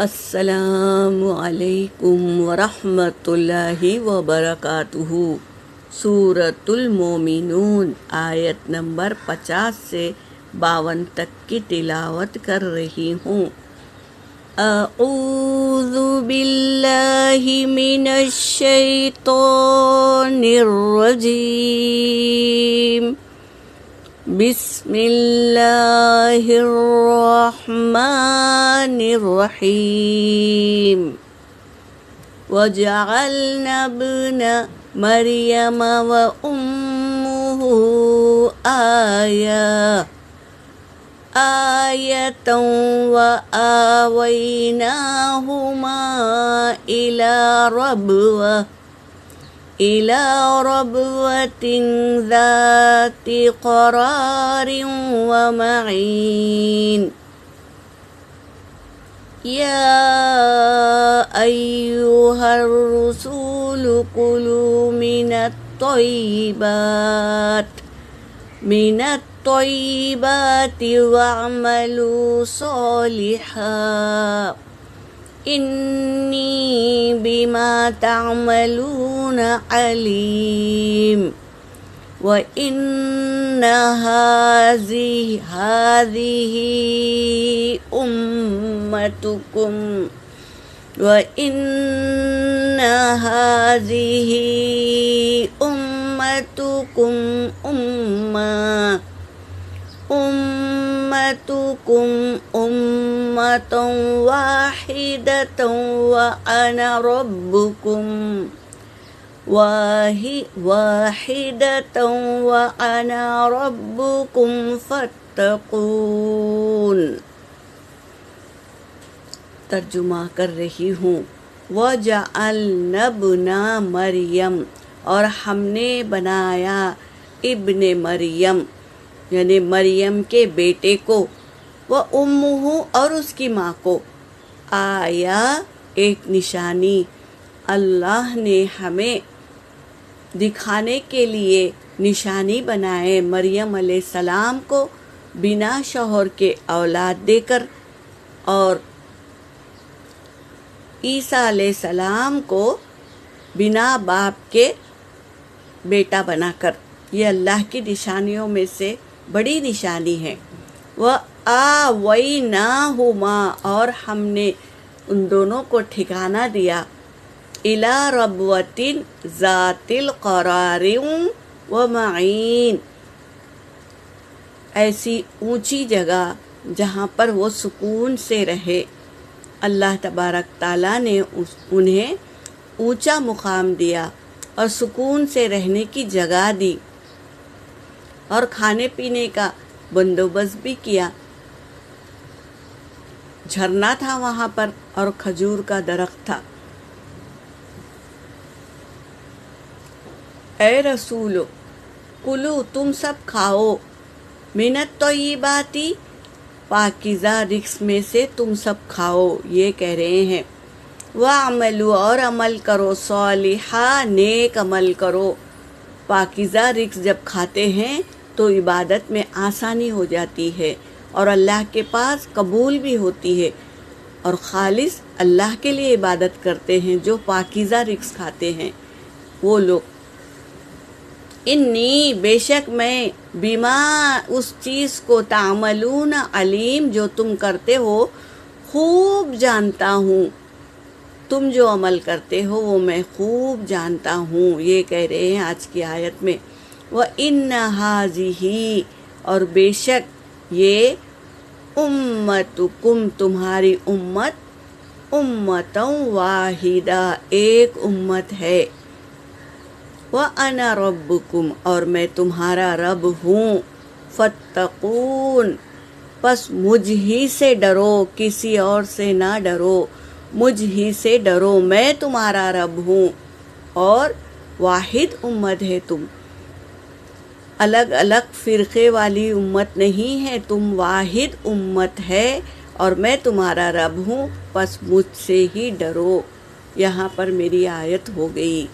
السلام علیکم ورحمۃ اللہ وبرکاتہ۔ سورۃ المومنون آیت نمبر 50 سے 52 تک کی تلاوت کر رہی ہوں۔ اعوذ باللہ من الشیطان الرجیم، بسم اللہ الرحمن الرحیم۔ وجعلنا ابن مریم وامہ آیۃ وآویناہما إلى ربوة ذات قرار ومعين۔ يا أيها الرسول كلوا من الطيبات واعملوا صالحا إني بما تعملون عليم۔ وإن هذه أمتكم أمة واحدة وأنا ربكم فاتقون۔ ترجمہ کر رہی ہوں۔ وَجَعَلْنَا ابْنَ مریم، اور ہم نے بنایا ابن مریم یعنی مریم کے بیٹے کو، وَأُمُّهُ اور اس کی ماں کو، آیا ایک نشانی، اللہ نے ہمیں دکھانے کے لیے نشانی بنائے مریم علیہ السلام کو بنا شوہر کے اولاد دے کر، اور عیسیٰ علیہ السلام کو بنا باپ کے بیٹا بنا کر۔ یہ اللہ کی نشانیوں میں سے بڑی نشانی ہے۔ وَآوَيْنَاهُمَا اور ہم نے ان دونوں کو ٹھکانہ دیا، إِلَى رَبْوَةٍ ذَاتِ الْقَرَارِ وَمَعِينٍ، ایسی اونچی جگہ جہاں پر وہ سکون سے رہے۔ اللہ تبارک تعالیٰ نے انہیں اونچا مقام دیا اور سکون سے رہنے کی جگہ دی، اور کھانے پینے کا بندوبست بھی کیا۔ جھرنا تھا وہاں پر اور کھجور کا درخت تھا۔ اے رسول، کلو تم سب کھاؤ، من الطیبات پاکیزہ رزق میں سے تم سب کھاؤ، یہ کہہ رہے ہیں۔ وَاعْمَلُوا اور عمل کرو، صالحا نیک عمل کرو۔ پاکیزہ رزق جب کھاتے ہیں تو عبادت میں آسانی ہو جاتی ہے اور اللہ کے پاس قبول بھی ہوتی ہے، اور خالص اللہ کے لیے عبادت کرتے ہیں جو پاکیزہ رزق کھاتے ہیں وہ لوگ۔ انی بے شک میں، بما اس چیز کو، تعملون علیم جو تم کرتے ہو خوب جانتا ہوں، تم جو عمل کرتے ہو وہ میں خوب جانتا ہوں، یہ کہہ رہے ہیں آج کی آیت میں۔ وَإِنَّ هَذِهِ اور بے شک یہ، أُمَّتُكُمْ تمہاری امت، أُمَّةً واحدہ ایک امت ہے، وَأَنَا رَبُّكُمْ اور میں تمہارا رب ہوں، فَاتَّقُونَ پس مجھ ہی سے ڈرو، کسی اور سے نہ ڈرو، مجھ ہی سے ڈرو، میں تمہارا رب ہوں، اور واحد امت ہے تم، الگ الگ فرقے والی امت نہیں ہے، تم واحد امت ہے اور میں تمہارا رب ہوں، پس مجھ سے ہی ڈرو۔ یہاں پر میری آیت ہو گئی۔